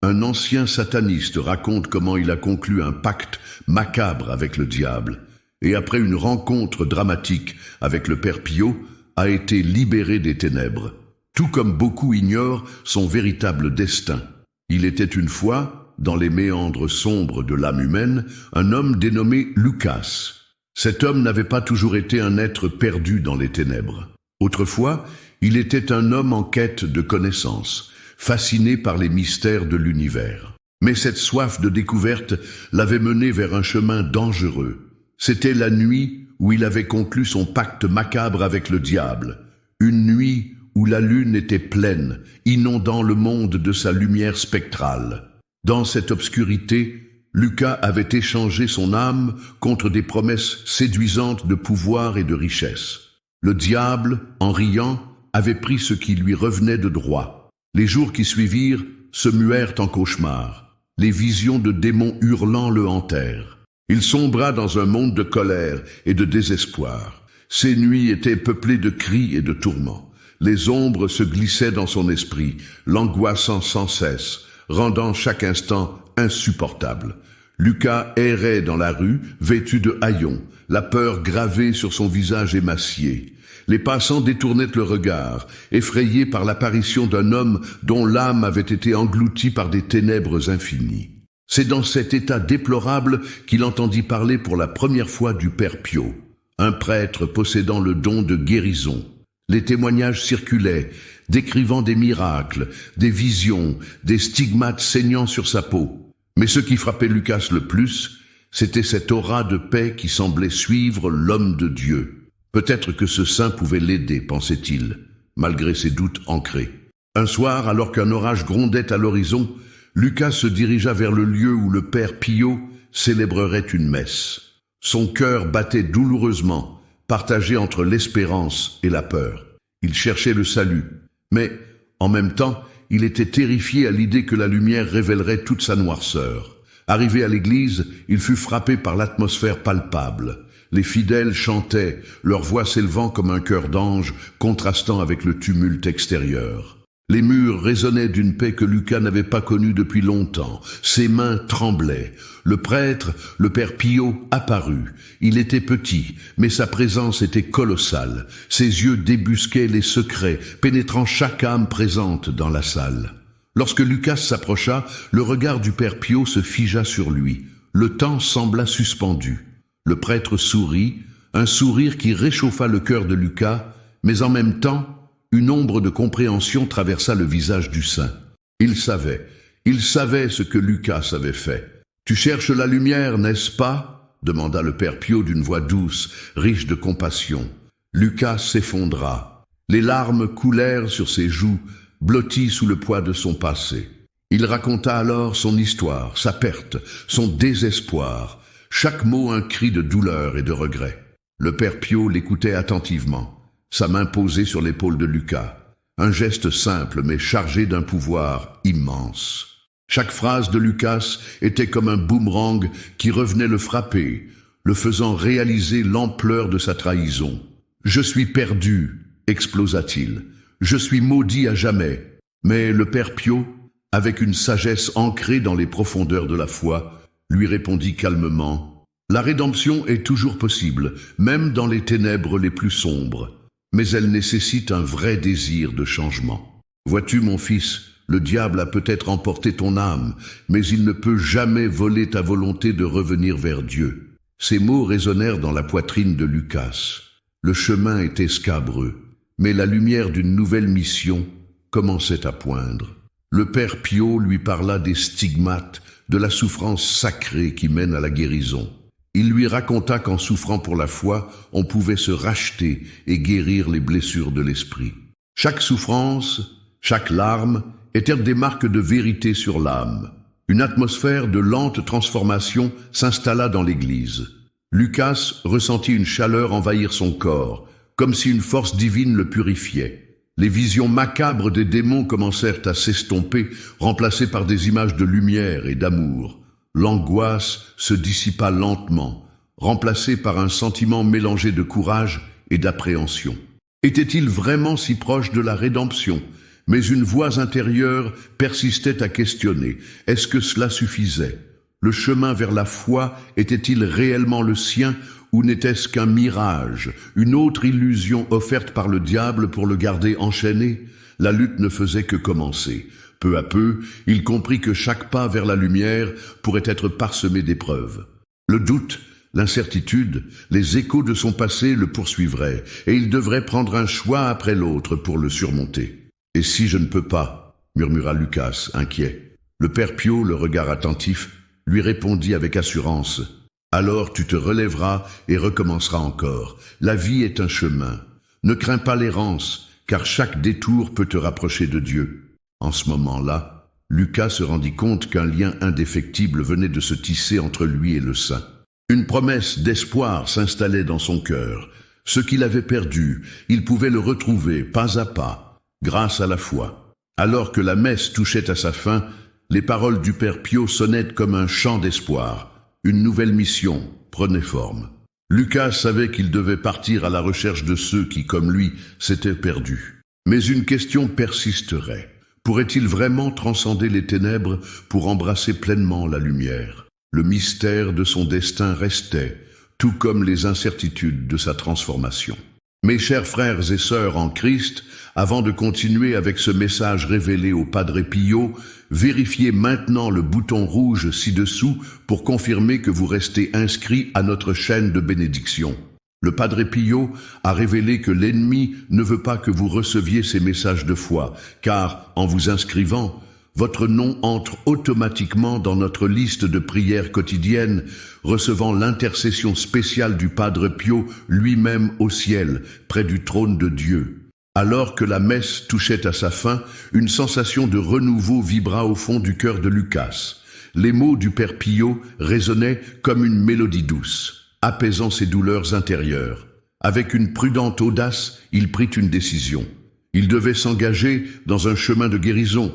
Un ancien sataniste raconte comment il a conclu un pacte macabre avec le diable, et après une rencontre dramatique avec le père Pio, a été libéré des ténèbres, tout comme beaucoup ignorent son véritable destin. Il était une fois, dans les méandres sombres de l'âme humaine, un homme dénommé Lucas. Cet homme n'avait pas toujours été un être perdu dans les ténèbres. Autrefois, il était un homme en quête de connaissances, fasciné par les mystères de l'univers. Mais cette soif de découverte l'avait mené vers un chemin dangereux. C'était la nuit où il avait conclu son pacte macabre avec le diable. Une nuit où la lune était pleine, inondant le monde de sa lumière spectrale. Dans cette obscurité, Lucas avait échangé son âme contre des promesses séduisantes de pouvoir et de richesse. Le diable, en riant, avait pris ce qui lui revenait de droit. Les jours qui suivirent se muèrent en cauchemars. Les visions de démons hurlants le hantèrent. Il sombra dans un monde de colère et de désespoir. Ses nuits étaient peuplées de cris et de tourments. Les ombres se glissaient dans son esprit, l'angoissant sans cesse, rendant chaque instant insupportable. Lucas errait dans la rue, vêtu de haillons, la peur gravée sur son visage émacié. Les passants détournaient le regard, effrayés par l'apparition d'un homme dont l'âme avait été engloutie par des ténèbres infinies. C'est dans cet état déplorable qu'il entendit parler pour la première fois du père Pio, un prêtre possédant le don de guérison. Les témoignages circulaient, décrivant des miracles, des visions, des stigmates saignant sur sa peau. Mais ce qui frappait Lucas le plus, c'était cette aura de paix qui semblait suivre l'homme de Dieu. Peut-être que ce saint pouvait l'aider, pensait-il, malgré ses doutes ancrés. Un soir, alors qu'un orage grondait à l'horizon, Lucas se dirigea vers le lieu où le père Pio célébrerait une messe. Son cœur battait douloureusement, partagé entre l'espérance et la peur. Il cherchait le salut, mais, en même temps, il était terrifié à l'idée que la lumière révélerait toute sa noirceur. Arrivé à l'église, il fut frappé par l'atmosphère palpable. Les fidèles chantaient, leur voix s'élevant comme un chœur d'ange, contrastant avec le tumulte extérieur. Les murs résonnaient d'une paix que Lucas n'avait pas connue depuis longtemps. Ses mains tremblaient. Le prêtre, le père Pio, apparut. Il était petit, mais sa présence était colossale. Ses yeux débusquaient les secrets, pénétrant chaque âme présente dans la salle. Lorsque Lucas s'approcha, le regard du père Pio se figea sur lui. Le temps sembla suspendu. Le prêtre sourit, un sourire qui réchauffa le cœur de Lucas, mais en même temps, une ombre de compréhension traversa le visage du saint. Il savait ce que Lucas avait fait. « Tu cherches la lumière, n'est-ce pas ?» demanda le père Pio d'une voix douce, riche de compassion. Lucas s'effondra. Les larmes coulèrent sur ses joues, blotties sous le poids de son passé. Il raconta alors son histoire, sa perte, son désespoir, chaque mot un cri de douleur et de regret. Le père Pio l'écoutait attentivement, sa main posée sur l'épaule de Lucas. Un geste simple mais chargé d'un pouvoir immense. Chaque phrase de Lucas était comme un boomerang qui revenait le frapper, le faisant réaliser l'ampleur de sa trahison. « Je suis perdu !» explosa-t-il. « Je suis maudit à jamais !» Mais le père Pio, avec une sagesse ancrée dans les profondeurs de la foi, lui répondit calmement « La rédemption est toujours possible, même dans les ténèbres les plus sombres. Mais elle nécessite un vrai désir de changement. Vois-tu, mon fils, le diable a peut-être emporté ton âme, mais il ne peut jamais voler ta volonté de revenir vers Dieu. » Ces mots résonnèrent dans la poitrine de Lucas. Le chemin était scabreux, mais la lumière d'une nouvelle mission commençait à poindre. Le père Pio lui parla des stigmates, de la souffrance sacrée qui mène à la guérison. Il lui raconta qu'en souffrant pour la foi, on pouvait se racheter et guérir les blessures de l'esprit. Chaque souffrance, chaque larme étaient des marques de vérité sur l'âme. Une atmosphère de lente transformation s'installa dans l'église. Lucas ressentit une chaleur envahir son corps, comme si une force divine le purifiait. Les visions macabres des démons commencèrent à s'estomper, remplacées par des images de lumière et d'amour. L'angoisse se dissipa lentement, remplacée par un sentiment mélangé de courage et d'appréhension. Était-il vraiment si proche de la rédemption? Mais une voix intérieure persistait à questionner. Est-ce que cela suffisait? Le chemin vers la foi était-il réellement le sien ou n'était-ce qu'un mirage, une autre illusion offerte par le diable pour le garder enchaîné? La lutte ne faisait que commencer. Peu à peu, il comprit que chaque pas vers la lumière pourrait être parsemé d'épreuves. Le doute, l'incertitude, les échos de son passé le poursuivraient, et il devrait prendre un choix après l'autre pour le surmonter. « Et si je ne peux pas ?» murmura Lucas, inquiet. Le père Pio, le regard attentif, lui répondit avec assurance. « Alors tu te relèveras et recommenceras encore. La vie est un chemin. Ne crains pas l'errance, car chaque détour peut te rapprocher de Dieu. » En ce moment-là, Lucas se rendit compte qu'un lien indéfectible venait de se tisser entre lui et le saint. Une promesse d'espoir s'installait dans son cœur. Ce qu'il avait perdu, il pouvait le retrouver pas à pas, grâce à la foi. Alors que la messe touchait à sa fin, les paroles du père Pio sonnaient comme un chant d'espoir. Une nouvelle mission prenait forme. Lucas savait qu'il devait partir à la recherche de ceux qui, comme lui, s'étaient perdus. Mais une question persisterait. Pourrait-il vraiment transcender les ténèbres pour embrasser pleinement la lumière? Le mystère de son destin restait, tout comme les incertitudes de sa transformation. Mes chers frères et sœurs en Christ, avant de continuer avec ce message révélé au Padre Pio, vérifiez maintenant le bouton rouge ci-dessous pour confirmer que vous restez inscrit à notre chaîne de bénédiction. Le Padre Pio a révélé que l'ennemi ne veut pas que vous receviez ces messages de foi, car, en vous inscrivant, votre nom entre automatiquement dans notre liste de prières quotidiennes, recevant l'intercession spéciale du Padre Pio lui-même au ciel, près du trône de Dieu. Alors que la messe touchait à sa fin, une sensation de renouveau vibra au fond du cœur de Lucas. Les mots du Père Pio résonnaient comme une mélodie douce, apaisant ses douleurs intérieures. Avec une prudente audace, il prit une décision. Il devait s'engager dans un chemin de guérison.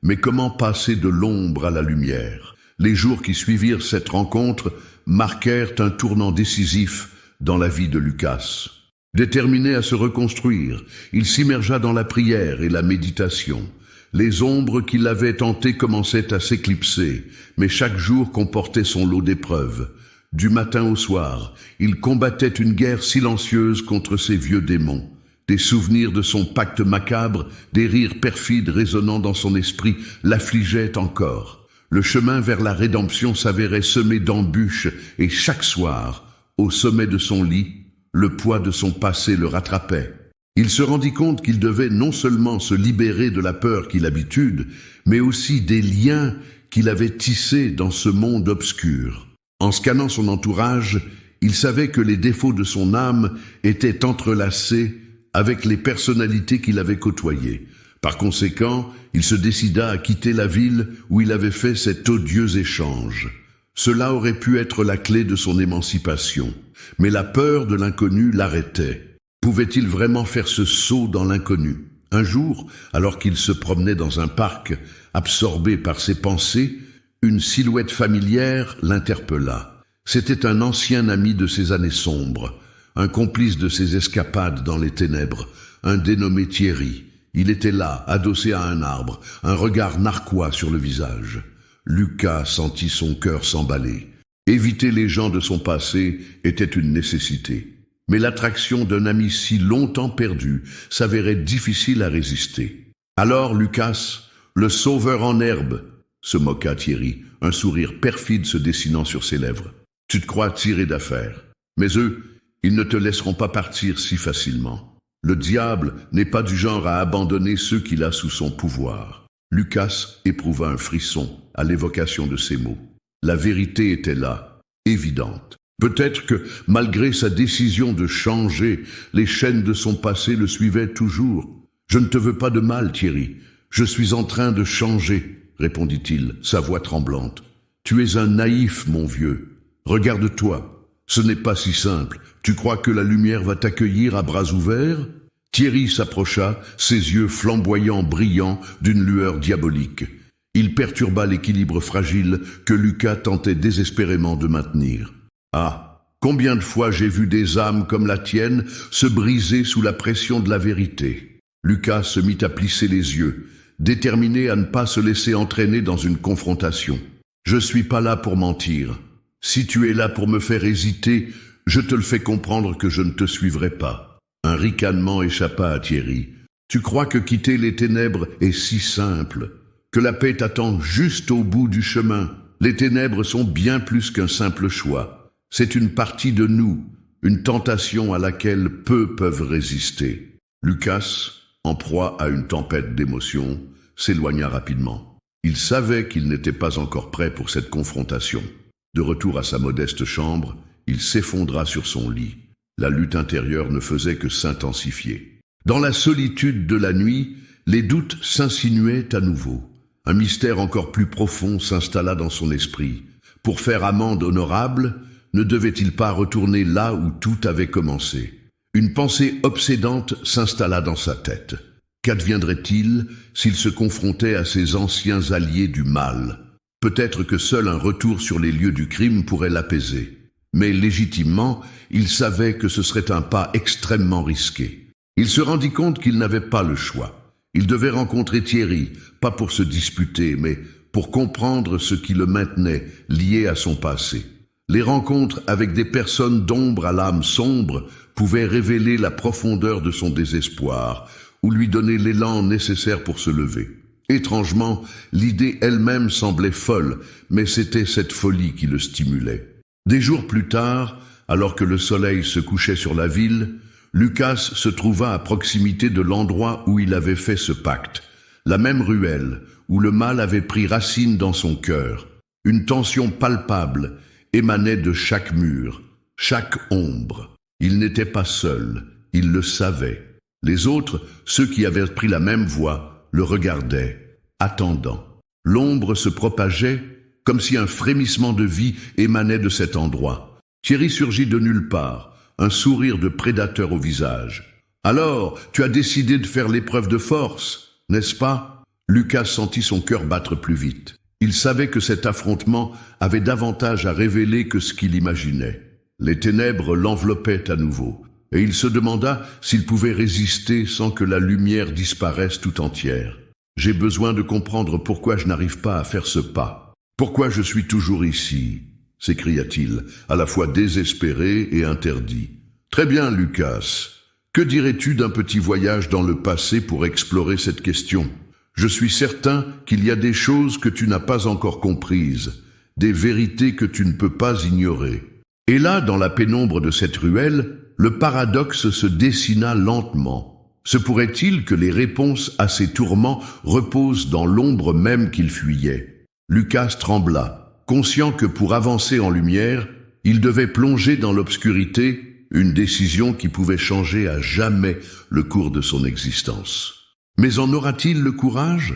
Mais comment passer de l'ombre à la lumière? Les jours qui suivirent cette rencontre marquèrent un tournant décisif dans la vie de Lucas. Déterminé à se reconstruire, il s'immergea dans la prière et la méditation. Les ombres qui l'avaient tenté commençaient à s'éclipser, mais chaque jour comportait son lot d'épreuves. Du matin au soir, il combattait une guerre silencieuse contre ses vieux démons. Des souvenirs de son pacte macabre, des rires perfides résonnant dans son esprit l'affligeaient encore. Le chemin vers la rédemption s'avérait semé d'embûches et chaque soir, au sommet de son lit, le poids de son passé le rattrapait. Il se rendit compte qu'il devait non seulement se libérer de la peur qui l'habitude, mais aussi des liens qu'il avait tissés dans ce monde obscur. En scannant son entourage, il savait que les défauts de son âme étaient entrelacés avec les personnalités qu'il avait côtoyées. Par conséquent, il se décida à quitter la ville où il avait fait cet odieux échange. Cela aurait pu être la clé de son émancipation, mais la peur de l'inconnu l'arrêtait. Pouvait-il vraiment faire ce saut dans l'inconnu? Un jour, alors qu'il se promenait dans un parc, absorbé par ses pensées, une silhouette familière l'interpella. C'était un ancien ami de ses années sombres, un complice de ses escapades dans les ténèbres, un dénommé Thierry. Il était là, adossé à un arbre, un regard narquois sur le visage. Lucas sentit son cœur s'emballer. Éviter les gens de son passé était une nécessité. Mais l'attraction d'un ami si longtemps perdu s'avérait difficile à résister. Alors Lucas, le sauveur en herbe, se moqua Thierry, un sourire perfide se dessinant sur ses lèvres. Tu te crois tiré d'affaire. Mais eux, ils ne te laisseront pas partir si facilement. Le diable n'est pas du genre à abandonner ceux qu'il a sous son pouvoir. Lucas éprouva un frisson à l'évocation de ces mots. La vérité était là, évidente. Peut-être que, malgré sa décision de changer, les chaînes de son passé le suivaient toujours. « Je ne te veux pas de mal, Thierry. Je suis en train de changer, » répondit-il, sa voix tremblante. « Tu es un naïf, mon vieux. Regarde-toi. Ce n'est pas si simple. Tu crois que la lumière va t'accueillir à bras ouverts ?» Thierry s'approcha, ses yeux flamboyants brillants d'une lueur diabolique. Il perturba l'équilibre fragile que Lucas tentait désespérément de maintenir. « Ah, combien de fois j'ai vu des âmes comme la tienne se briser sous la pression de la vérité. Lucas se mit à plisser les yeux, déterminé à ne pas se laisser entraîner dans une confrontation. « Je suis pas là pour mentir. Si tu es là pour me faire hésiter, je te le fais comprendre que je ne te suivrai pas. » Un ricanement échappa à Thierry. « Tu crois que quitter les ténèbres est si simple, que la paix t'attend juste au bout du chemin. Les ténèbres sont bien plus qu'un simple choix. C'est une partie de nous, une tentation à laquelle peu peuvent résister. » Lucas, en proie à une tempête d'émotions, s'éloigna rapidement. Il savait qu'il n'était pas encore prêt pour cette confrontation. De retour à sa modeste chambre, il s'effondra sur son lit. La lutte intérieure ne faisait que s'intensifier. Dans la solitude de la nuit, les doutes s'insinuaient à nouveau. Un mystère encore plus profond s'installa dans son esprit. Pour faire amende honorable, ne devait-il pas retourner là où tout avait commencé? Une pensée obsédante s'installa dans sa tête. Qu'adviendrait-il s'il se confrontait à ses anciens alliés du mal? Peut-être que seul un retour sur les lieux du crime pourrait l'apaiser. Mais légitimement, il savait que ce serait un pas extrêmement risqué. Il se rendit compte qu'il n'avait pas le choix. Il devait rencontrer Thierry, pas pour se disputer, mais pour comprendre ce qui le maintenait lié à son passé. Les rencontres avec des personnes d'ombre à l'âme sombre pouvaient révéler la profondeur de son désespoir ou lui donner l'élan nécessaire pour se lever. Étrangement, l'idée elle-même semblait folle, mais c'était cette folie qui le stimulait. Des jours plus tard, alors que le soleil se couchait sur la ville, Lucas se trouva à proximité de l'endroit où il avait fait ce pacte, la même ruelle où le mal avait pris racine dans son cœur. Une tension palpable émanait de chaque mur, chaque ombre. Il n'était pas seul, il le savait. Les autres, ceux qui avaient pris la même voie, le regardaient, attendant. L'ombre se propageait comme si un frémissement de vie émanait de cet endroit. Thierry surgit de nulle part, un sourire de prédateur au visage. « Alors, tu as décidé de faire l'épreuve de force, n'est-ce pas ?» Lucas sentit son cœur battre plus vite. Il savait que cet affrontement avait davantage à révéler que ce qu'il imaginait. Les ténèbres l'enveloppaient à nouveau, et il se demanda s'il pouvait résister sans que la lumière disparaisse tout entière. « J'ai besoin de comprendre pourquoi je n'arrive pas à faire ce pas. Pourquoi je suis toujours ici ?» s'écria-t-il, à la fois désespéré et interdit. « Très bien, Lucas. Que dirais-tu d'un petit voyage dans le passé pour explorer cette question ? Je suis certain qu'il y a des choses que tu n'as pas encore comprises, des vérités que tu ne peux pas ignorer. » Et là, dans la pénombre de cette ruelle, le paradoxe se dessina lentement. Se pourrait-il que les réponses à ses tourments reposent dans l'ombre même qu'il fuyait? Lucas trembla, conscient que pour avancer en lumière, il devait plonger dans l'obscurité, une décision qui pouvait changer à jamais le cours de son existence. Mais en aura-t-il le courage?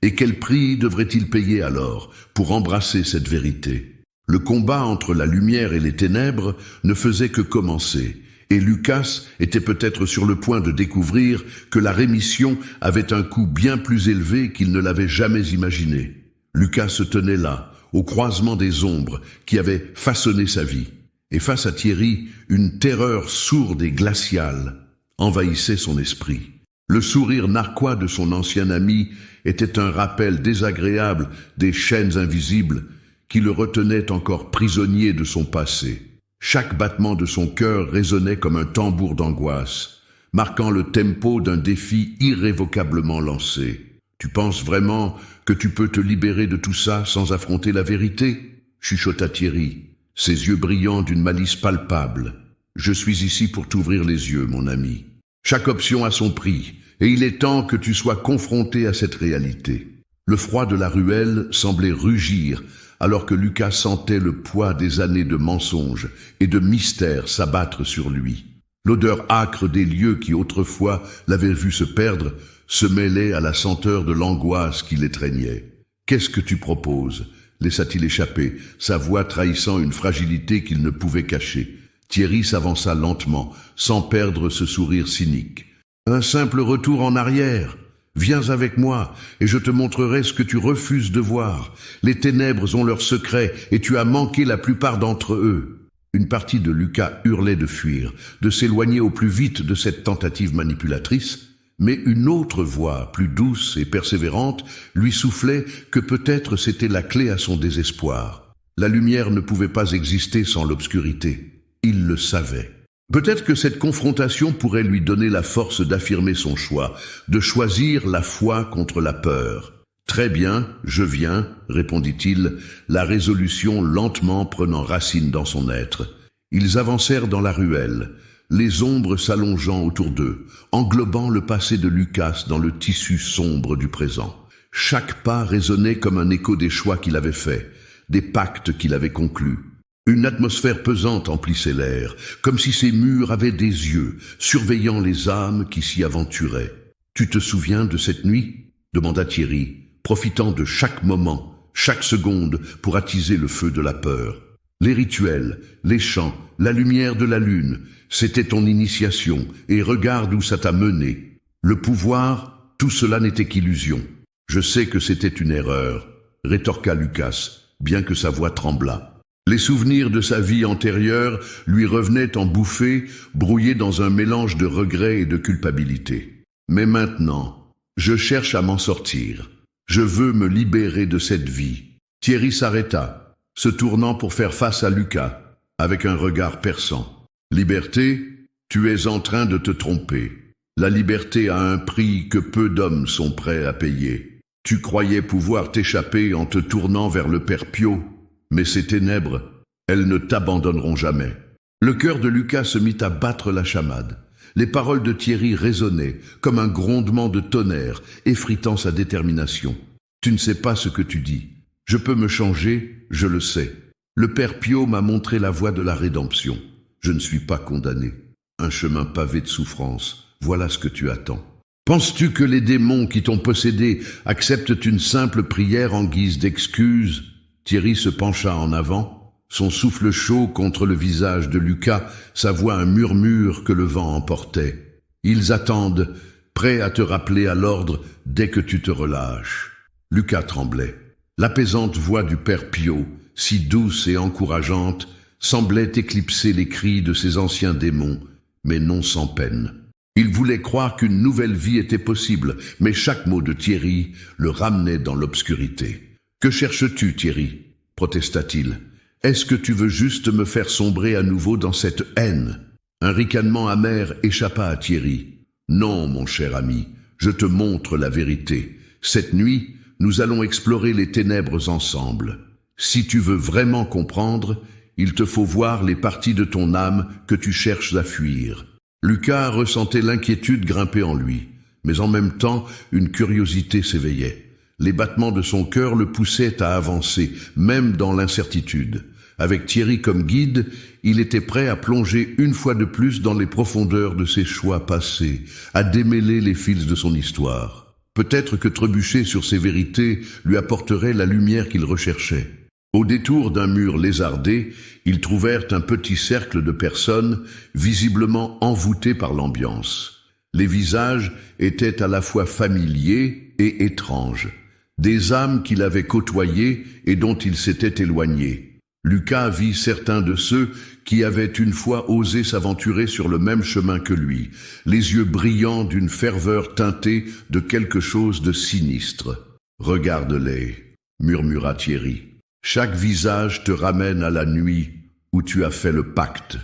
Et quel prix devrait-il payer alors pour embrasser cette vérité? Le combat entre la lumière et les ténèbres ne faisait que commencer, et Lucas était peut-être sur le point de découvrir que la rémission avait un coût bien plus élevé qu'il ne l'avait jamais imaginé. Lucas se tenait là, au croisement des ombres qui avaient façonné sa vie. Et face à Thierry, une terreur sourde et glaciale envahissait son esprit. Le sourire narquois de son ancien ami était un rappel désagréable des chaînes invisibles qui le retenaient encore prisonnier de son passé. Chaque battement de son cœur résonnait comme un tambour d'angoisse, marquant le tempo d'un défi irrévocablement lancé. « Tu penses vraiment que tu peux te libérer de tout ça sans affronter la vérité ?» chuchota Thierry, ses yeux brillants d'une malice palpable. « Je suis ici pour t'ouvrir les yeux, mon ami. Chaque option a son prix, et il est temps que tu sois confronté à cette réalité. » Le froid de la ruelle semblait rugir, alors que Lucas sentait le poids des années de mensonges et de mystères s'abattre sur lui. L'odeur âcre des lieux qui autrefois l'avaient vu se perdre se mêlait à la senteur de l'angoisse qui l'étreignait. « Qu'est-ce que tu proposes ?» laissa-t-il échapper, sa voix trahissant une fragilité qu'il ne pouvait cacher. Thierry s'avança lentement, sans perdre ce sourire cynique. « Un simple retour en arrière. Viens avec moi, et je te montrerai ce que tu refuses de voir. Les ténèbres ont leurs secrets, et tu as manqué la plupart d'entre eux. » Une partie de Lucas hurlait de fuir, de s'éloigner au plus vite de cette tentative manipulatrice, mais une autre voix, plus douce et persévérante, lui soufflait que peut-être c'était la clé à son désespoir. La lumière ne pouvait pas exister sans l'obscurité. Il le savait. Peut-être que cette confrontation pourrait lui donner la force d'affirmer son choix, de choisir la foi contre la peur. « Très bien, je viens », répondit-il, la résolution lentement prenant racine dans son être. Ils avancèrent dans la ruelle, les ombres s'allongeant autour d'eux, englobant le passé de Lucas dans le tissu sombre du présent. Chaque pas résonnait comme un écho des choix qu'il avait faits, des pactes qu'il avait conclus. Une atmosphère pesante emplissait l'air, comme si ces murs avaient des yeux, surveillant les âmes qui s'y aventuraient. « Tu te souviens de cette nuit ?» demanda Thierry, profitant de chaque moment, chaque seconde pour attiser le feu de la peur. Les rituels, les chants, la lumière de la lune, c'était ton initiation, et regarde où ça t'a mené. Le pouvoir, tout cela n'était qu'illusion. Je sais que c'était une erreur, rétorqua Lucas, bien que sa voix tremblât. Les souvenirs de sa vie antérieure lui revenaient en bouffées, brouillés dans un mélange de regrets et de culpabilité. Mais maintenant, je cherche à m'en sortir. Je veux me libérer de cette vie. Thierry s'arrêta, se tournant pour faire face à Lucas, avec un regard perçant. Liberté, tu es en train de te tromper. La liberté a un prix que peu d'hommes sont prêts à payer. Tu croyais pouvoir t'échapper en te tournant vers le Père Pio, mais ces ténèbres, elles ne t'abandonneront jamais. Le cœur de Lucas se mit à battre la chamade. Les paroles de Thierry résonnaient comme un grondement de tonnerre, effritant sa détermination. Tu ne sais pas ce que tu dis. Je peux me changer, je le sais. Le Père Pio m'a montré la voie de la rédemption. Je ne suis pas condamné. Un chemin pavé de souffrance, voilà ce que tu attends. Penses-tu que les démons qui t'ont possédé acceptent une simple prière en guise d'excuse ? Thierry se pencha en avant, son souffle chaud contre le visage de Lucas, sa voix un murmure que le vent emportait. Ils attendent, prêts à te rappeler à l'ordre dès que tu te relâches. Lucas tremblait. L'apaisante voix du Père Pio, si douce et encourageante, semblait éclipser les cris de ces anciens démons, mais non sans peine. Il voulait croire qu'une nouvelle vie était possible, mais chaque mot de Thierry le ramenait dans l'obscurité. « Que cherches-tu, Thierry » protesta-t-il. « Est-ce que tu veux juste me faire sombrer à nouveau dans cette haine ?» Un ricanement amer échappa à Thierry. « Non, mon cher ami, je te montre la vérité. Cette nuit, nous allons explorer les ténèbres ensemble. Si tu veux vraiment comprendre, il te faut voir les parties de ton âme que tu cherches à fuir. » Lucas ressentait l'inquiétude grimper en lui, mais en même temps, une curiosité s'éveillait. Les battements de son cœur le poussaient à avancer, même dans l'incertitude. Avec Thierry comme guide, il était prêt à plonger une fois de plus dans les profondeurs de ses choix passés, à démêler les fils de son histoire. Peut-être que trébucher sur ses vérités lui apporterait la lumière qu'il recherchait. Au détour d'un mur lézardé, ils trouvèrent un petit cercle de personnes, visiblement envoûtées par l'ambiance. Les visages étaient à la fois familiers et étranges. Des âmes qu'il avait côtoyées et dont il s'était éloigné. Lucas vit certains de ceux qui avaient une fois osé s'aventurer sur le même chemin que lui, les yeux brillants d'une ferveur teintée de quelque chose de sinistre. « Regarde-les » murmura Thierry. « Chaque visage te ramène à la nuit où tu as fait le pacte.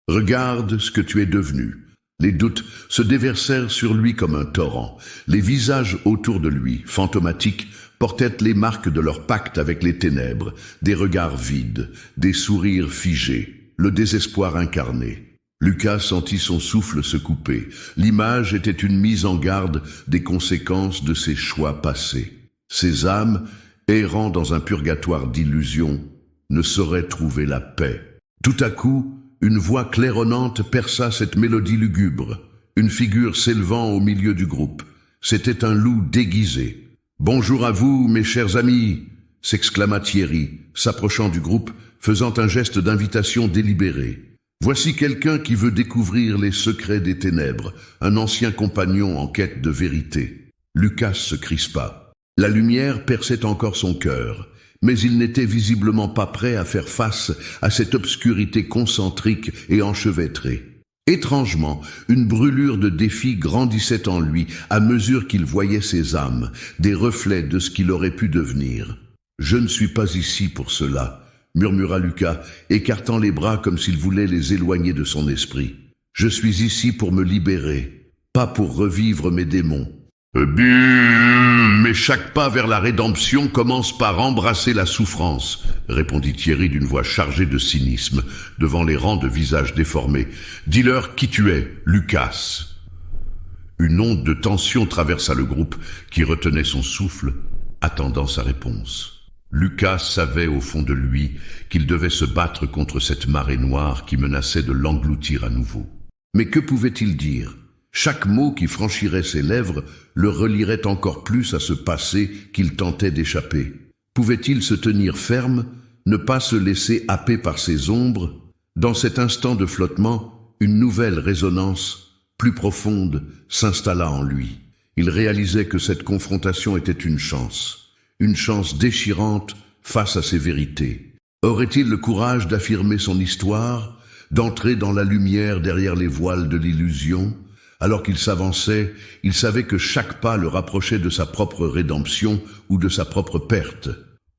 Regarde ce que tu es devenu. » Les doutes se déversèrent sur lui comme un torrent. Les visages autour de lui, fantomatiques, portaient les marques de leur pacte avec les ténèbres, des regards vides, des sourires figés, le désespoir incarné. Lucas sentit son souffle se couper. L'image était une mise en garde des conséquences de ses choix passés. Ces âmes, errant dans un purgatoire d'illusions, ne sauraient trouver la paix. Tout à coup, une voix claironnante perça cette mélodie lugubre, une figure s'élevant au milieu du groupe. C'était un loup déguisé. « Bonjour à vous, mes chers amis !» s'exclama Thierry, s'approchant du groupe, faisant un geste d'invitation délibéré. « Voici quelqu'un qui veut découvrir les secrets des ténèbres, un ancien compagnon en quête de vérité. » Lucas se crispa. La lumière perçait encore son cœur, mais il n'était visiblement pas prêt à faire face à cette obscurité concentrique et enchevêtrée. Étrangement, une brûlure de défi grandissait en lui à mesure qu'il voyait ses âmes, des reflets de ce qu'il aurait pu devenir. « Je ne suis pas ici pour cela », murmura Lucas, écartant les bras comme s'il voulait les éloigner de son esprit. « Je suis ici pour me libérer, pas pour revivre mes démons. » Mais chaque pas vers la rédemption commence par embrasser la souffrance, répondit Thierry d'une voix chargée de cynisme, devant les rangs de visages déformés. Dis-leur qui tu es, Lucas. Une onde de tension traversa le groupe, qui retenait son souffle, attendant sa réponse. Lucas savait au fond de lui qu'il devait se battre contre cette marée noire qui menaçait de l'engloutir à nouveau. Mais que pouvait-il dire ? Chaque mot qui franchirait ses lèvres le relierait encore plus à ce passé qu'il tentait d'échapper. Pouvait-il se tenir ferme, ne pas se laisser happer par ses ombres? Dans cet instant de flottement, une nouvelle résonance, plus profonde, s'installa en lui. Il réalisait que cette confrontation était une chance déchirante face à ses vérités. Aurait-il le courage d'affirmer son histoire, d'entrer dans la lumière derrière les voiles de l'illusion? Alors qu'il s'avançait, il savait que chaque pas le rapprochait de sa propre rédemption ou de sa propre perte.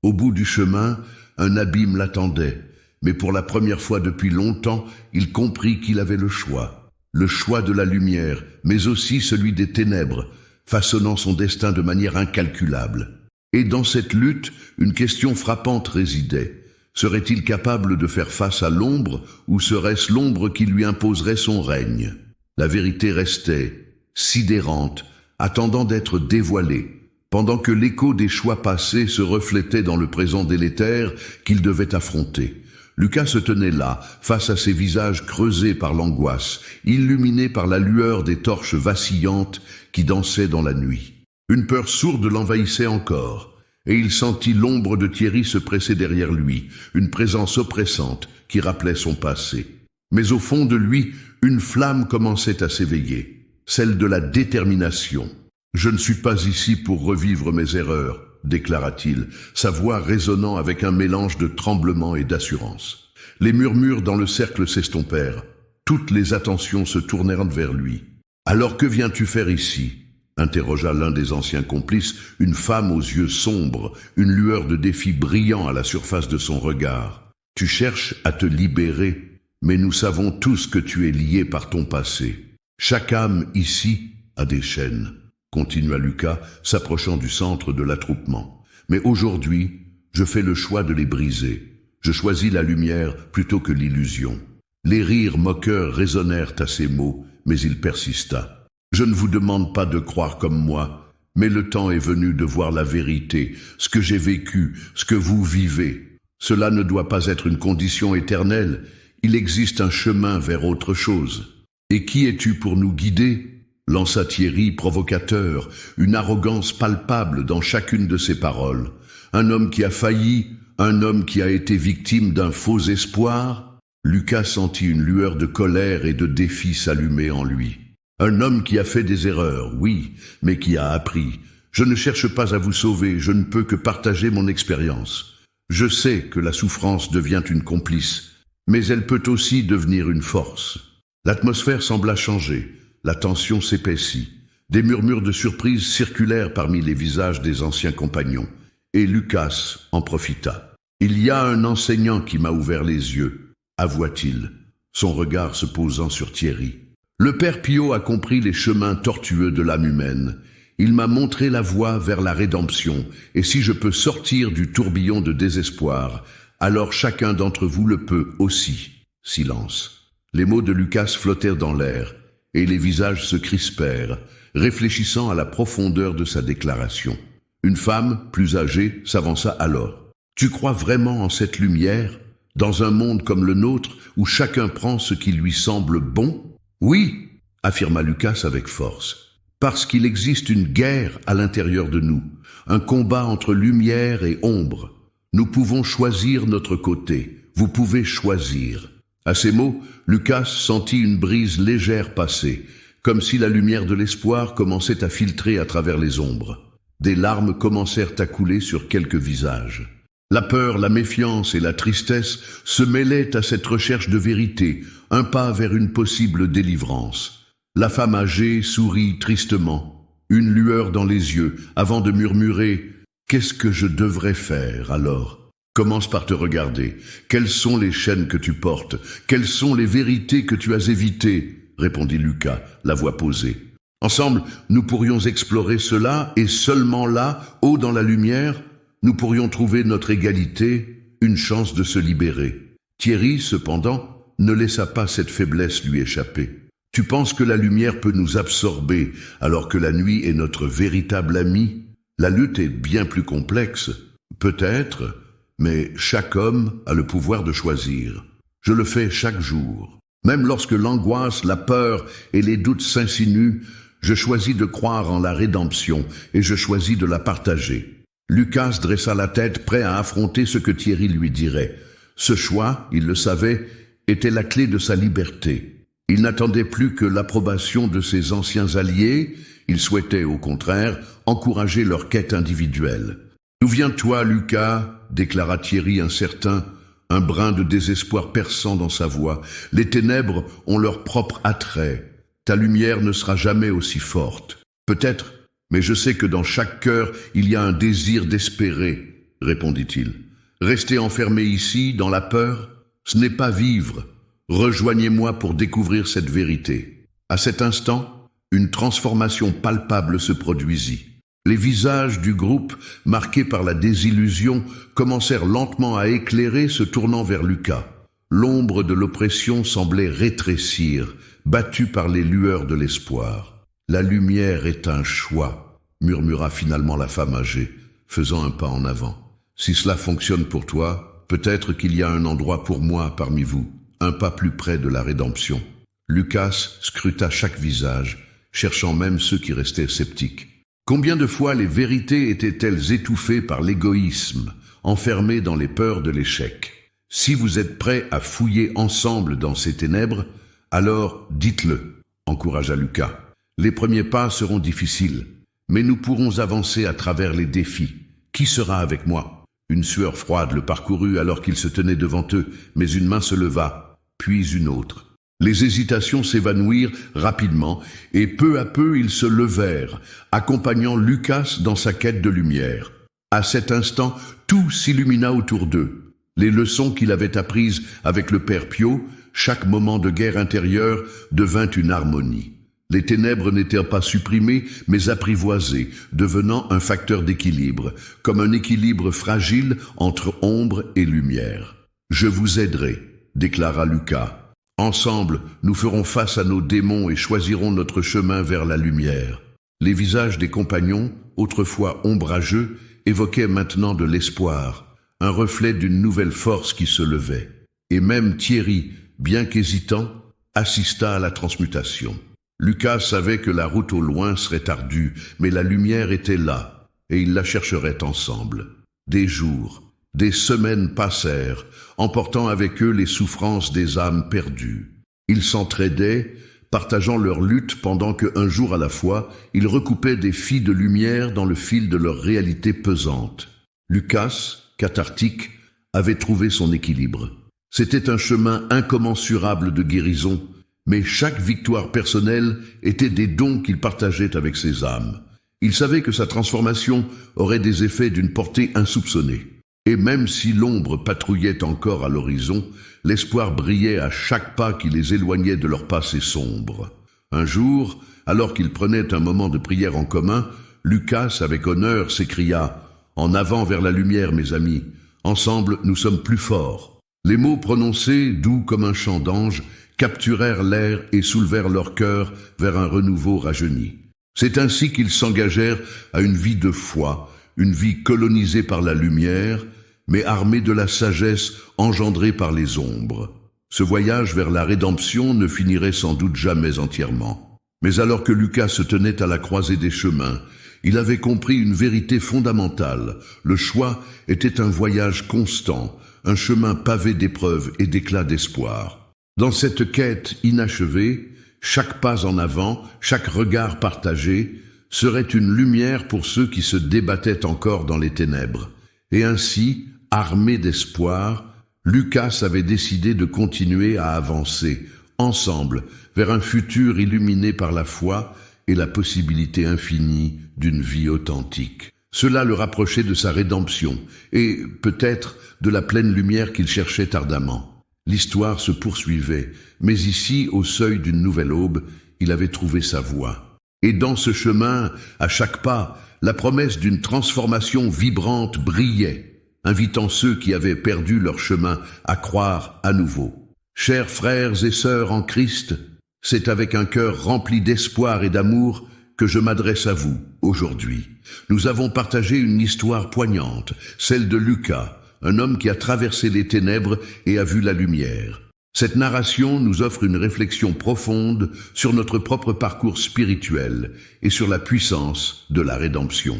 Au bout du chemin, un abîme l'attendait, mais pour la première fois depuis longtemps, il comprit qu'il avait le choix de la lumière, mais aussi celui des ténèbres, façonnant son destin de manière incalculable. Et dans cette lutte, une question frappante résidait. Serait-il capable de faire face à l'ombre, ou serait-ce l'ombre qui lui imposerait son règne ? La vérité restait, sidérante, attendant d'être dévoilée, pendant que l'écho des choix passés se reflétait dans le présent délétère qu'il devait affronter. Lucas se tenait là, face à ces visages creusés par l'angoisse, illuminés par la lueur des torches vacillantes qui dansaient dans la nuit. Une peur sourde l'envahissait encore, et il sentit l'ombre de Thierry se presser derrière lui, une présence oppressante qui rappelait son passé. Mais au fond de lui, une flamme commençait à s'éveiller, celle de la détermination. « Je ne suis pas ici pour revivre mes erreurs », déclara-t-il, sa voix résonnant avec un mélange de tremblement et d'assurance. Les murmures dans le cercle s'estompèrent. Toutes les attentions se tournèrent vers lui. « Alors que viens-tu faire ici ?» interrogea l'un des anciens complices, une femme aux yeux sombres, une lueur de défi brillant à la surface de son regard. « Tu cherches à te libérer ? Mais nous savons tous que tu es lié par ton passé. Chaque âme ici a des chaînes, continua Lucas, s'approchant du centre de l'attroupement. Mais aujourd'hui, je fais le choix de les briser. Je choisis la lumière plutôt que l'illusion. Les rires moqueurs résonnèrent à ces mots, mais il persista. Je ne vous demande pas de croire comme moi, mais le temps est venu de voir la vérité, ce que j'ai vécu, ce que vous vivez. Cela ne doit pas être une condition éternelle. Il existe un chemin vers autre chose. Et qui es-tu pour nous guider ? Lança Thierry, provocateur, une arrogance palpable dans chacune de ses paroles. Un homme qui a failli, un homme qui a été victime d'un faux espoir. Lucas sentit une lueur de colère et de défi s'allumer en lui. Un homme qui a fait des erreurs, oui, mais qui a appris. Je ne cherche pas à vous sauver, je ne peux que partager mon expérience. Je sais que la souffrance devient une complice, mais elle peut aussi devenir une force. L'atmosphère sembla changer, la tension s'épaissit. Des murmures de surprise circulèrent parmi les visages des anciens compagnons, et Lucas en profita. « Il y a un enseignant qui m'a ouvert les yeux », avoua-t-il, son regard se posant sur Thierry. « Le père Pio a compris les chemins tortueux de l'âme humaine. Il m'a montré la voie vers la rédemption, et si je peux sortir du tourbillon de désespoir, alors chacun d'entre vous le peut aussi. » Silence. Les mots de Lucas flottèrent dans l'air, et les visages se crispèrent, réfléchissant à la profondeur de sa déclaration. Une femme, plus âgée, s'avança alors. « Tu crois vraiment en cette lumière, dans un monde comme le nôtre, où chacun prend ce qui lui semble bon ?»« Oui, » affirma Lucas avec force, « parce qu'il existe une guerre à l'intérieur de nous, un combat entre lumière et ombre. Nous pouvons choisir notre côté. Vous pouvez choisir. » À ces mots, Lucas sentit une brise légère passer, comme si la lumière de l'espoir commençait à filtrer à travers les ombres. Des larmes commencèrent à couler sur quelques visages. La peur, la méfiance et la tristesse se mêlaient à cette recherche de vérité, un pas vers une possible délivrance. La femme âgée sourit tristement, une lueur dans les yeux, avant de murmurer « Qu'est-ce que je devrais faire alors ?» Commence par te regarder. Quelles sont les chaînes que tu portes? Quelles sont les vérités que tu as évitées? Répondit Lucas, la voix posée. Ensemble, nous pourrions explorer cela, et seulement là, haut dans la lumière, nous pourrions trouver notre égalité, une chance de se libérer. Thierry, cependant, ne laissa pas cette faiblesse lui échapper. Tu penses que la lumière peut nous absorber, alors que la nuit est notre véritable ami? La lutte est bien plus complexe. Peut-être, mais chaque homme a le pouvoir de choisir. Je le fais chaque jour. Même lorsque l'angoisse, la peur et les doutes s'insinuent, je choisis de croire en la rédemption et je choisis de la partager. Lucas dressa la tête, prêt à affronter ce que Thierry lui dirait. Ce choix, il le savait, était la clé de sa liberté. Il n'attendait plus que l'approbation de ses anciens alliés, il souhaitait, au contraire, encourager leur quête individuelle. « Souviens-toi, Lucas, déclara Thierry incertain, un brin de désespoir perçant dans sa voix. Les ténèbres ont leur propre attrait. Ta lumière ne sera jamais aussi forte. Peut-être, mais je sais que dans chaque cœur, il y a un désir d'espérer, répondit-il. Rester enfermé ici, dans la peur, ce n'est pas vivre. Rejoignez-moi pour découvrir cette vérité. À cet instant, une transformation palpable se produisit. Les visages du groupe, marqués par la désillusion, commencèrent lentement à éclairer, se tournant vers Lucas. L'ombre de l'oppression semblait rétrécir, battue par les lueurs de l'espoir. « La lumière est un choix », murmura finalement la femme âgée, faisant un pas en avant. « Si cela fonctionne pour toi, peut-être qu'il y a un endroit pour moi parmi vous, un pas plus près de la rédemption. » Lucas scruta chaque visage, cherchant même ceux qui restaient sceptiques. Combien de fois les vérités étaient-elles étouffées par l'égoïsme, enfermées dans les peurs de l'échec? Si vous êtes prêts à fouiller ensemble dans ces ténèbres, alors dites-le, encouragea Lucas. Les premiers pas seront difficiles, mais nous pourrons avancer à travers les défis. Qui sera avec moi? Une sueur froide le parcourut alors qu'il se tenait devant eux, mais une main se leva, puis une autre. Les hésitations s'évanouirent rapidement, et peu à peu ils se levèrent, accompagnant Lucas dans sa quête de lumière. À cet instant, tout s'illumina autour d'eux. Les leçons qu'il avait apprises avec le père Pio, chaque moment de guerre intérieure devint une harmonie. Les ténèbres n'étaient pas supprimées, mais apprivoisées, devenant un facteur d'équilibre, comme un équilibre fragile entre ombre et lumière. « Je vous aiderai », déclara Lucas. Ensemble, nous ferons face à nos démons et choisirons notre chemin vers la lumière. Les visages des compagnons, autrefois ombrageux, évoquaient maintenant de l'espoir, un reflet d'une nouvelle force qui se levait. Et même Thierry, bien qu'hésitant, assista à la transmutation. Lucas savait que la route au loin serait ardue, mais la lumière était là, et ils la chercheraient ensemble. Des jours, des semaines passèrent, emportant avec eux les souffrances des âmes perdues. Ils s'entraidaient, partageant leur lutte pendant qu'un jour à la fois, ils recoupaient des filles de lumière dans le fil de leur réalité pesante. Lucas, cathartique, avait trouvé son équilibre. C'était un chemin incommensurable de guérison, mais chaque victoire personnelle était des dons qu'il partageait avec ses âmes. Il savait que sa transformation aurait des effets d'une portée insoupçonnée. Et même si l'ombre patrouillait encore à l'horizon, l'espoir brillait à chaque pas qui les éloignait de leur passé sombre. Un jour, alors qu'ils prenaient un moment de prière en commun, Lucas, avec honneur, s'écria « En avant vers la lumière, mes amis, ensemble nous sommes plus forts ». Les mots prononcés, doux comme un chant d'ange, capturèrent l'air et soulevèrent leur cœur vers un renouveau rajeuni. C'est ainsi qu'ils s'engagèrent à une vie de foi, une vie colonisée par la lumière, mais armée de la sagesse engendrée par les ombres. Ce voyage vers la rédemption ne finirait sans doute jamais entièrement. Mais alors que Lucas se tenait à la croisée des chemins, il avait compris une vérité fondamentale. Le choix était un voyage constant, un chemin pavé d'épreuves et d'éclats d'espoir. Dans cette quête inachevée, chaque pas en avant, chaque regard partagé, serait une lumière pour ceux qui se débattaient encore dans les ténèbres. Et ainsi, armé d'espoir, Lucas avait décidé de continuer à avancer, ensemble, vers un futur illuminé par la foi et la possibilité infinie d'une vie authentique. Cela le rapprochait de sa rédemption et, peut-être, de la pleine lumière qu'il cherchait ardemment. L'histoire se poursuivait, mais ici, au seuil d'une nouvelle aube, il avait trouvé sa voie. Et dans ce chemin, à chaque pas, la promesse d'une transformation vibrante brillait, invitant ceux qui avaient perdu leur chemin à croire à nouveau. Chers frères et sœurs en Christ, c'est avec un cœur rempli d'espoir et d'amour que je m'adresse à vous aujourd'hui. Nous avons partagé une histoire poignante, celle de Lucas, un homme qui a traversé les ténèbres et a vu la lumière. Cette narration nous offre une réflexion profonde sur notre propre parcours spirituel et sur la puissance de la rédemption.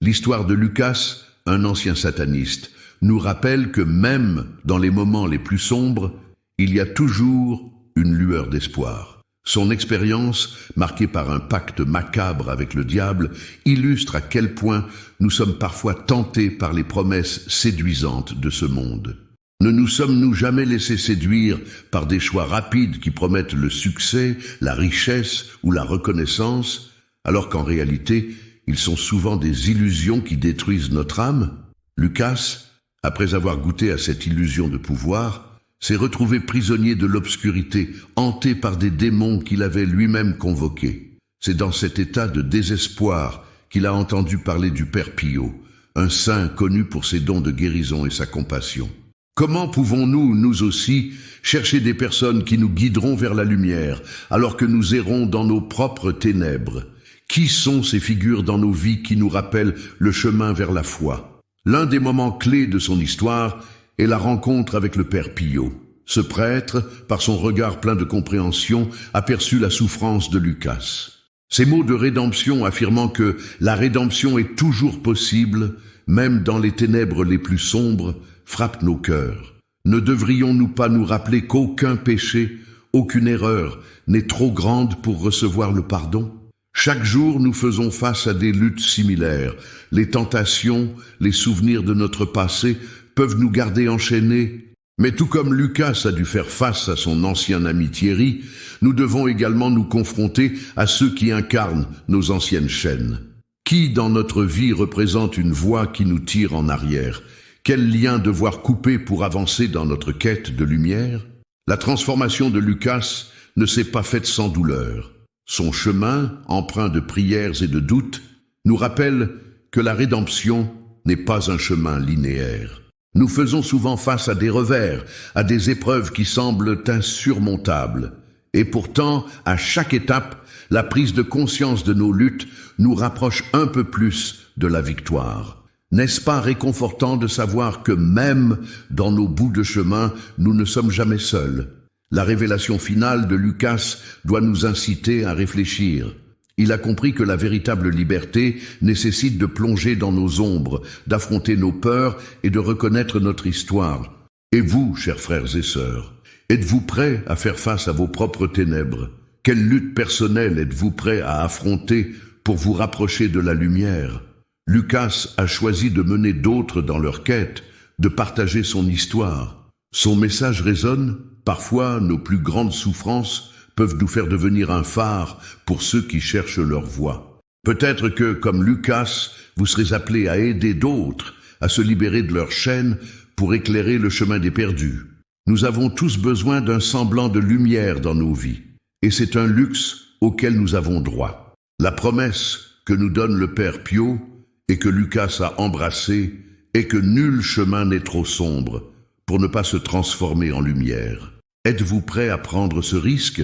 L'histoire de Lucas, un ancien sataniste, nous rappelle que même dans les moments les plus sombres, il y a toujours une lueur d'espoir. Son expérience, marquée par un pacte macabre avec le diable, illustre à quel point nous sommes parfois tentés par les promesses séduisantes de ce monde. Ne nous sommes-nous jamais laissés séduire par des choix rapides qui promettent le succès, la richesse ou la reconnaissance, alors qu'en réalité, ils sont souvent des illusions qui détruisent notre âme? Lucas, après avoir goûté à cette illusion de pouvoir, s'est retrouvé prisonnier de l'obscurité, hanté par des démons qu'il avait lui-même convoqués. C'est dans cet état de désespoir qu'il a entendu parler du Père Pio, un saint connu pour ses dons de guérison et sa compassion. Comment pouvons-nous, nous aussi, chercher des personnes qui nous guideront vers la lumière, alors que nous errons dans nos propres ténèbres? Qui sont ces figures dans nos vies qui nous rappellent le chemin vers la foi? L'un des moments clés de son histoire est la rencontre avec le Père Pio. Ce prêtre, par son regard plein de compréhension, aperçut la souffrance de Lucas. Ces mots de rédemption affirmant que la rédemption est toujours possible, même dans les ténèbres les plus sombres, frappent nos cœurs. Ne devrions-nous pas nous rappeler qu'aucun péché, aucune erreur n'est trop grande pour recevoir le pardon? Chaque jour, nous faisons face à des luttes similaires. Les tentations, les souvenirs de notre passé peuvent nous garder enchaînés. Mais tout comme Lucas a dû faire face à son ancien ami Thierry, nous devons également nous confronter à ceux qui incarnent nos anciennes chaînes. Qui dans notre vie représente une voie qui nous tire en arrière? Quel lien devoir couper pour avancer dans notre quête de lumière? La transformation de Lucas ne s'est pas faite sans douleur. Son chemin, empreint de prières et de doutes, nous rappelle que la rédemption n'est pas un chemin linéaire. Nous faisons souvent face à des revers, à des épreuves qui semblent insurmontables. Et pourtant, à chaque étape, la prise de conscience de nos luttes nous rapproche un peu plus de la victoire. N'est-ce pas réconfortant de savoir que même dans nos bouts de chemin, nous ne sommes jamais seuls? La révélation finale de Lucas doit nous inciter à réfléchir. Il a compris que la véritable liberté nécessite de plonger dans nos ombres, d'affronter nos peurs et de reconnaître notre histoire. Et vous, chers frères et sœurs, êtes-vous prêts à faire face à vos propres ténèbres? Quelle lutte personnelle êtes-vous prêts à affronter pour vous rapprocher de la lumière? Lucas a choisi de mener d'autres dans leur quête, de partager son histoire. Son message résonne. Parfois, nos plus grandes souffrances peuvent nous faire devenir un phare pour ceux qui cherchent leur voie. Peut-être que, comme Lucas, vous serez appelés à aider d'autres à se libérer de leurs chaînes pour éclairer le chemin des perdus. Nous avons tous besoin d'un semblant de lumière dans nos vies, et c'est un luxe auquel nous avons droit. La promesse que nous donne le Père Pio et que Lucas a embrassé est que nul chemin n'est trop sombre pour ne pas se transformer en lumière. Êtes-vous prêt à prendre ce risque,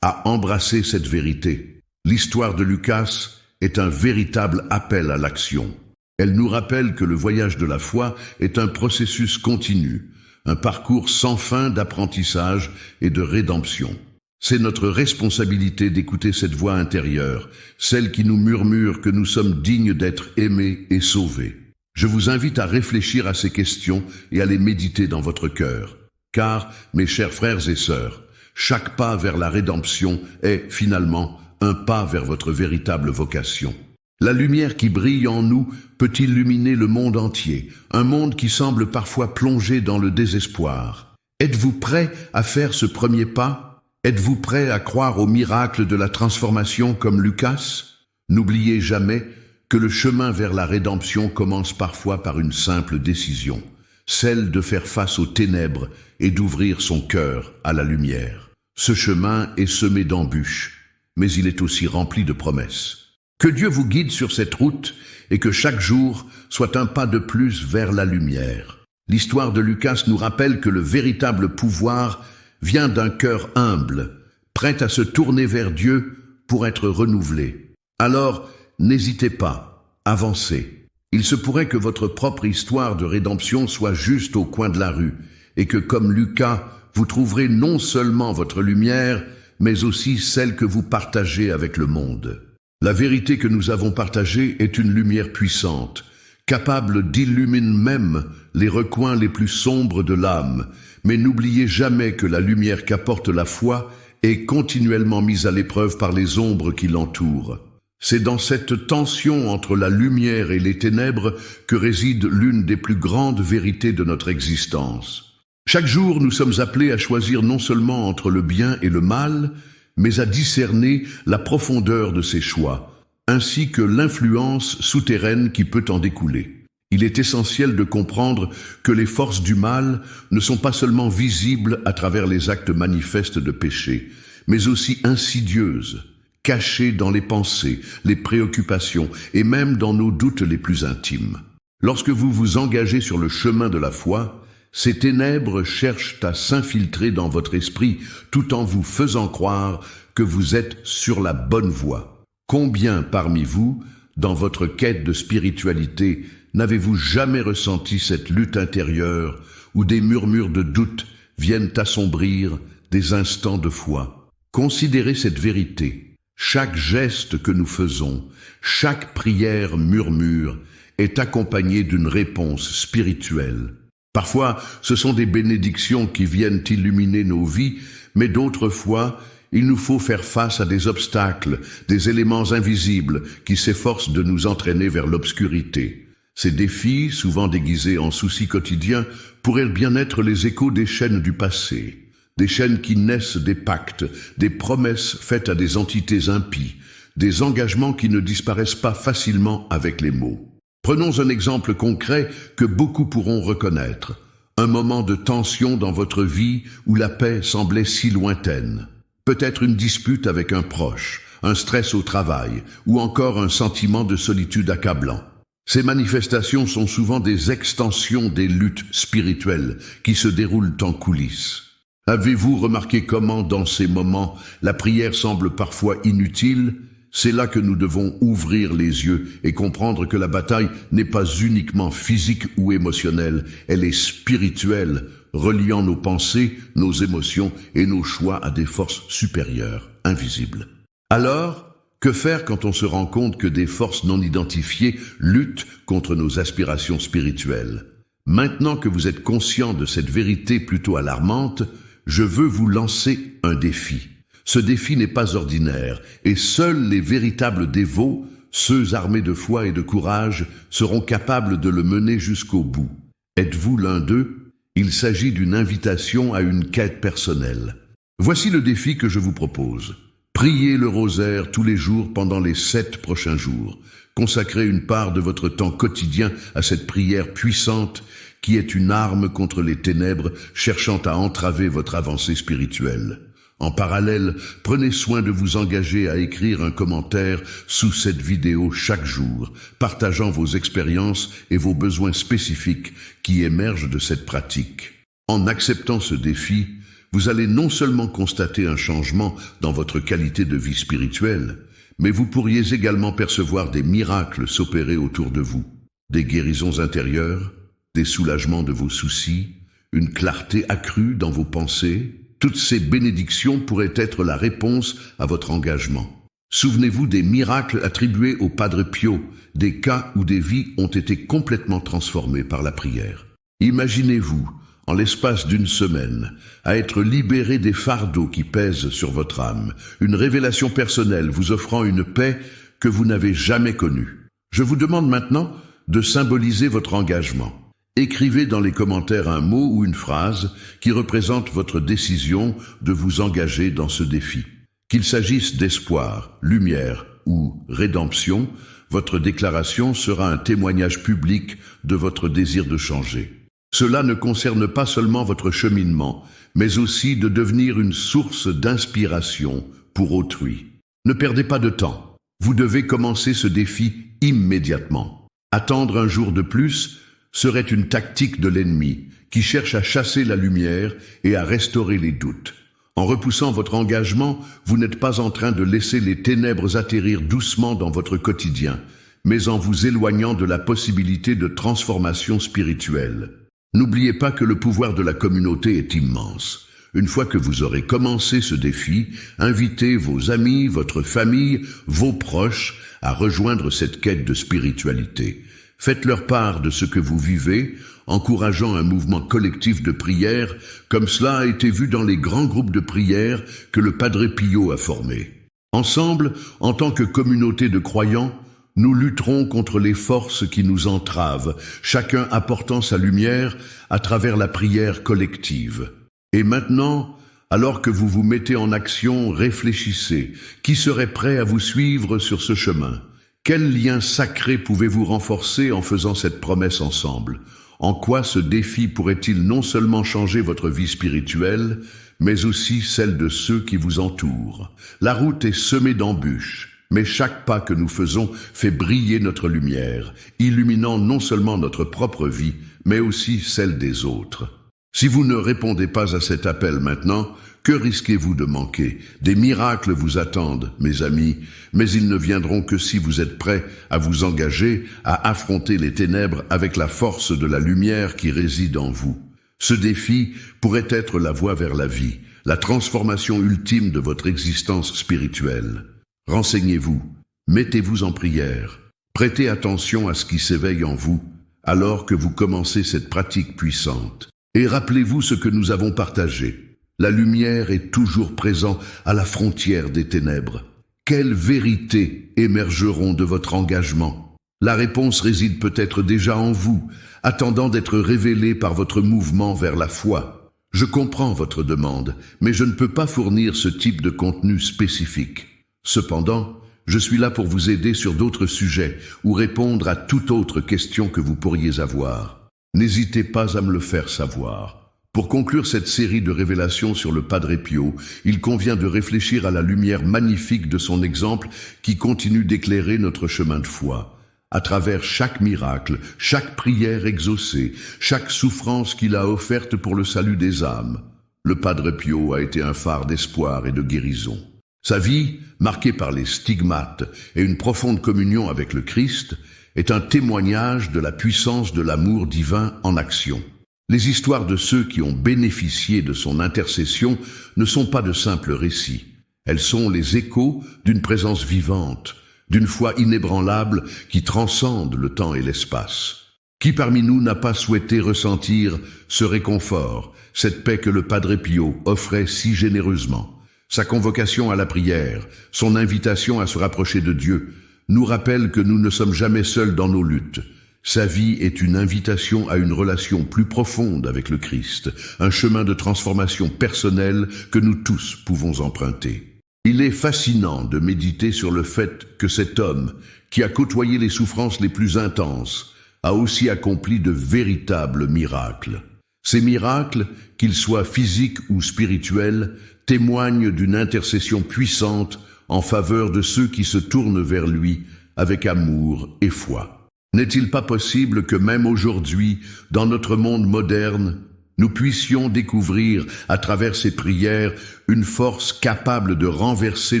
à embrasser cette vérité? L'histoire de Lucas est un véritable appel à l'action. Elle nous rappelle que le voyage de la foi est un processus continu, un parcours sans fin d'apprentissage et de rédemption. C'est notre responsabilité d'écouter cette voix intérieure, celle qui nous murmure que nous sommes dignes d'être aimés et sauvés. Je vous invite à réfléchir à ces questions et à les méditer dans votre cœur. Car, mes chers frères et sœurs, chaque pas vers la rédemption est, finalement, un pas vers votre véritable vocation. La lumière qui brille en nous peut illuminer le monde entier, un monde qui semble parfois plongé dans le désespoir. Êtes-vous prêt à faire ce premier pas? Êtes-vous prêt à croire au miracle de la transformation comme Lucas? N'oubliez jamais que le chemin vers la rédemption commence parfois par une simple décision, celle de faire face aux ténèbres et d'ouvrir son cœur à la lumière. Ce chemin est semé d'embûches, mais il est aussi rempli de promesses. Que Dieu vous guide sur cette route et que chaque jour soit un pas de plus vers la lumière. L'histoire de Lucas nous rappelle que le véritable pouvoir vient d'un cœur humble, prêt à se tourner vers Dieu pour être renouvelé. Alors, n'hésitez pas, avancez. Il se pourrait que votre propre histoire de rédemption soit juste au coin de la rue et que, comme Lucas, vous trouverez non seulement votre lumière, mais aussi celle que vous partagez avec le monde. La vérité que nous avons partagée est une lumière puissante, capable d'illuminer même les recoins les plus sombres de l'âme. Mais n'oubliez jamais que la lumière qu'apporte la foi est continuellement mise à l'épreuve par les ombres qui l'entourent. C'est dans cette tension entre la lumière et les ténèbres que réside l'une des plus grandes vérités de notre existence. Chaque jour, nous sommes appelés à choisir non seulement entre le bien et le mal, mais à discerner la profondeur de ses choix, ainsi que l'influence souterraine qui peut en découler. Il est essentiel de comprendre que les forces du mal ne sont pas seulement visibles à travers les actes manifestes de péché, mais aussi insidieuses, cachées dans les pensées, les préoccupations et même dans nos doutes les plus intimes. Lorsque vous vous engagez sur le chemin de la foi, ces ténèbres cherchent à s'infiltrer dans votre esprit tout en vous faisant croire que vous êtes sur la bonne voie. Combien parmi vous, dans votre quête de spiritualité, n'avez-vous jamais ressenti cette lutte intérieure où des murmures de doute viennent assombrir des instants de foi? Considérez cette vérité. Chaque geste que nous faisons, chaque prière murmure est accompagné d'une réponse spirituelle. Parfois, ce sont des bénédictions qui viennent illuminer nos vies, mais d'autres fois, il nous faut faire face à des obstacles, des éléments invisibles qui s'efforcent de nous entraîner vers l'obscurité. Ces défis, souvent déguisés en soucis quotidiens, pourraient bien être les échos des chaînes du passé, des chaînes qui naissent des pactes, des promesses faites à des entités impies, des engagements qui ne disparaissent pas facilement avec les mots. Prenons un exemple concret que beaucoup pourront reconnaître. Un moment de tension dans votre vie où la paix semblait si lointaine. Peut-être une dispute avec un proche, un stress au travail ou encore un sentiment de solitude accablant. Ces manifestations sont souvent des extensions des luttes spirituelles qui se déroulent en coulisses. Avez-vous remarqué comment, dans ces moments, la prière semble parfois inutile? C'est là que nous devons ouvrir les yeux et comprendre que la bataille n'est pas uniquement physique ou émotionnelle, elle est spirituelle, reliant nos pensées, nos émotions et nos choix à des forces supérieures, invisibles. Alors, que faire quand on se rend compte que des forces non identifiées luttent contre nos aspirations spirituelles? Maintenant que vous êtes conscient de cette vérité plutôt alarmante, je veux vous lancer un défi. Ce défi n'est pas ordinaire, et seuls les véritables dévots, ceux armés de foi et de courage, seront capables de le mener jusqu'au bout. Êtes-vous l'un d'eux? Il s'agit d'une invitation à une quête personnelle. Voici le défi que je vous propose. Priez le rosaire tous les jours pendant les 7 prochains jours. Consacrez une part de votre temps quotidien à cette prière puissante qui est une arme contre les ténèbres cherchant à entraver votre avancée spirituelle. En parallèle, prenez soin de vous engager à écrire un commentaire sous cette vidéo chaque jour, partageant vos expériences et vos besoins spécifiques qui émergent de cette pratique. En acceptant ce défi, vous allez non seulement constater un changement dans votre qualité de vie spirituelle, mais vous pourriez également percevoir des miracles s'opérer autour de vous, des guérisons intérieures, des soulagements de vos soucis, une clarté accrue dans vos pensées. Toutes ces bénédictions pourraient être la réponse à votre engagement. Souvenez-vous des miracles attribués au Padre Pio, des cas où des vies ont été complètement transformées par la prière. Imaginez-vous, en l'espace d'une semaine, à être libéré des fardeaux qui pèsent sur votre âme, une révélation personnelle vous offrant une paix que vous n'avez jamais connu. Je vous demande maintenant de symboliser votre engagement. Écrivez dans les commentaires un mot ou une phrase qui représente votre décision de vous engager dans ce défi. Qu'il s'agisse d'espoir, lumière ou rédemption, votre déclaration sera un témoignage public de votre désir de changer. Cela ne concerne pas seulement votre cheminement, mais aussi de devenir une source d'inspiration pour autrui. Ne perdez pas de temps. Vous devez commencer ce défi immédiatement. Attendre un jour de plus serait une tactique de l'ennemi qui cherche à chasser la lumière et à restaurer les doutes. En repoussant votre engagement, vous n'êtes pas en train de laisser les ténèbres atterrir doucement dans votre quotidien, mais en vous éloignant de la possibilité de transformation spirituelle. N'oubliez pas que le pouvoir de la communauté est immense. Une fois que vous aurez commencé ce défi, invitez vos amis, votre famille, vos proches à rejoindre cette quête de spiritualité. Faites-leur part de ce que vous vivez, encourageant un mouvement collectif de prière, comme cela a été vu dans les grands groupes de prière que le Padre Pio a formés. Ensemble, en tant que communauté de croyants, nous lutterons contre les forces qui nous entravent, chacun apportant sa lumière à travers la prière collective. Et maintenant, alors que vous vous mettez en action, réfléchissez. Qui serait prêt à vous suivre sur ce chemin? Quel lien sacré pouvez-vous renforcer en faisant cette promesse ensemble? En quoi ce défi pourrait-il non seulement changer votre vie spirituelle, mais aussi celle de ceux qui vous entourent? La route est semée d'embûches, mais chaque pas que nous faisons fait briller notre lumière, illuminant non seulement notre propre vie, mais aussi celle des autres. Si vous ne répondez pas à cet appel maintenant, que risquez-vous de manquer? Des miracles vous attendent, mes amis, mais ils ne viendront que si vous êtes prêts à vous engager, à affronter les ténèbres avec la force de la lumière qui réside en vous. Ce défi pourrait être la voie vers la vie, la transformation ultime de votre existence spirituelle. Renseignez-vous, mettez-vous en prière, prêtez attention à ce qui s'éveille en vous, alors que vous commencez cette pratique puissante. Et rappelez-vous ce que nous avons partagé. La lumière est toujours présente à la frontière des ténèbres. Quelles vérités émergeront de votre engagement? La réponse réside peut-être déjà en vous, attendant d'être révélée par votre mouvement vers la foi. Je comprends votre demande, mais je ne peux pas fournir ce type de contenu spécifique. Cependant, je suis là pour vous aider sur d'autres sujets ou répondre à toute autre question que vous pourriez avoir. N'hésitez pas à me le faire savoir. Pour conclure cette série de révélations sur le Padre Pio, il convient de réfléchir à la lumière magnifique de son exemple qui continue d'éclairer notre chemin de foi. À travers chaque miracle, chaque prière exaucée, chaque souffrance qu'il a offerte pour le salut des âmes, le Padre Pio a été un phare d'espoir et de guérison. Sa vie, marquée par les stigmates et une profonde communion avec le Christ, est un témoignage de la puissance de l'amour divin en action. Les histoires de ceux qui ont bénéficié de son intercession ne sont pas de simples récits. Elles sont les échos d'une présence vivante, d'une foi inébranlable qui transcende le temps et l'espace. Qui parmi nous n'a pas souhaité ressentir ce réconfort, cette paix que le Padre Pio offrait si généreusement? Sa convocation à la prière, son invitation à se rapprocher de Dieu, nous rappellent que nous ne sommes jamais seuls dans nos luttes. Sa vie est une invitation à une relation plus profonde avec le Christ, un chemin de transformation personnelle que nous tous pouvons emprunter. Il est fascinant de méditer sur le fait que cet homme, qui a côtoyé les souffrances les plus intenses, a aussi accompli de véritables miracles. Ces miracles, qu'ils soient physiques ou spirituels, témoignent d'une intercession puissante en faveur de ceux qui se tournent vers lui avec amour et foi. N'est-il pas possible que même aujourd'hui, dans notre monde moderne, nous puissions découvrir à travers ces prières une force capable de renverser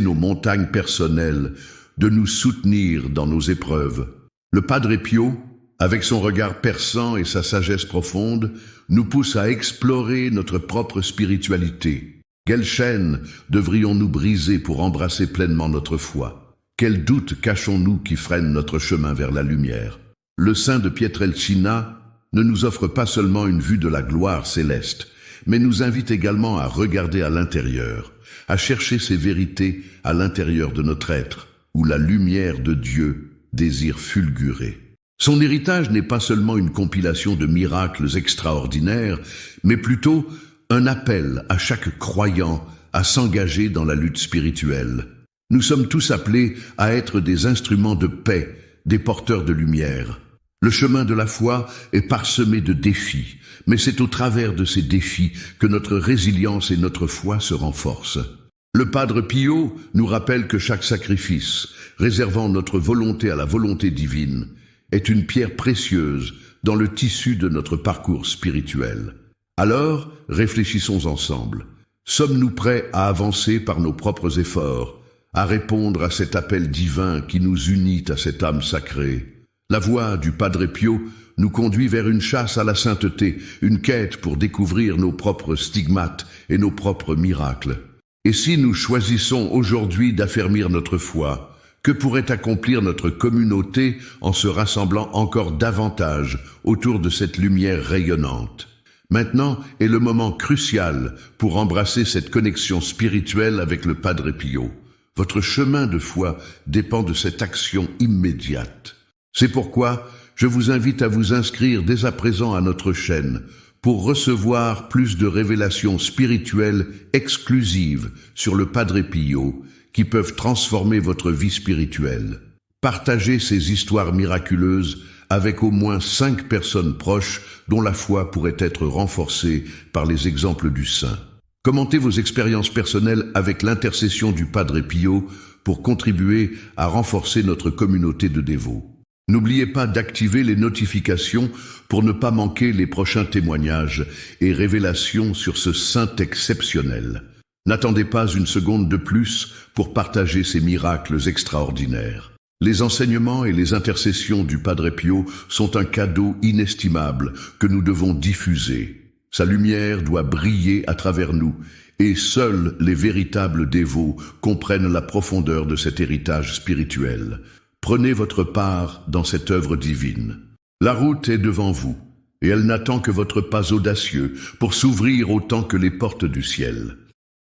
nos montagnes personnelles, de nous soutenir dans nos épreuves? Le Padre Pio, avec son regard perçant et sa sagesse profonde, nous pousse à explorer notre propre spiritualité. Quelles chaînes devrions-nous briser pour embrasser pleinement notre foi? Quels doutes cachons-nous qui freinent notre chemin vers la lumière? Le saint de Pietrelcina ne nous offre pas seulement une vue de la gloire céleste, mais nous invite également à regarder à l'intérieur, à chercher ces vérités à l'intérieur de notre être. où la lumière de Dieu désire fulgurer. Son héritage n'est pas seulement une compilation de miracles extraordinaires, mais plutôt un appel à chaque croyant à s'engager dans la lutte spirituelle. Nous sommes tous appelés à être des instruments de paix, des porteurs de lumière. Le chemin de la foi est parsemé de défis, mais c'est au travers de ces défis que notre résilience et notre foi se renforcent. Le Padre Pio nous rappelle que chaque sacrifice, réservant notre volonté à la volonté divine, est une pierre précieuse dans le tissu de notre parcours spirituel. Alors, réfléchissons ensemble. Sommes-nous prêts à avancer par nos propres efforts, à répondre à cet appel divin qui nous unit à cette âme sacrée? La voie du Padre Pio nous conduit vers une chasse à la sainteté, une quête pour découvrir nos propres stigmates et nos propres miracles. Et si nous choisissons aujourd'hui d'affermir notre foi, que pourrait accomplir notre communauté en se rassemblant encore davantage autour de cette lumière rayonnante? Maintenant est le moment crucial pour embrasser cette connexion spirituelle avec le Padre Pio. Votre chemin de foi dépend de cette action immédiate. C'est pourquoi je vous invite à vous inscrire dès à présent à notre chaîne pour recevoir plus de révélations spirituelles exclusives sur le Padre Pio qui peuvent transformer votre vie spirituelle. Partagez ces histoires miraculeuses avec au moins 5 personnes proches dont la foi pourrait être renforcée par les exemples du saint. Commentez vos expériences personnelles avec l'intercession du Padre Pio pour contribuer à renforcer notre communauté de dévots. N'oubliez pas d'activer les notifications pour ne pas manquer les prochains témoignages et révélations sur ce saint exceptionnel. N'attendez pas une seconde de plus pour partager ces miracles extraordinaires. Les enseignements et les intercessions du Padre Pio sont un cadeau inestimable que nous devons diffuser. Sa lumière doit briller à travers nous, et seuls les véritables dévots comprennent la profondeur de cet héritage spirituel. Prenez votre part dans cette œuvre divine. La route est devant vous, et elle n'attend que votre pas audacieux pour s'ouvrir autant que les portes du ciel.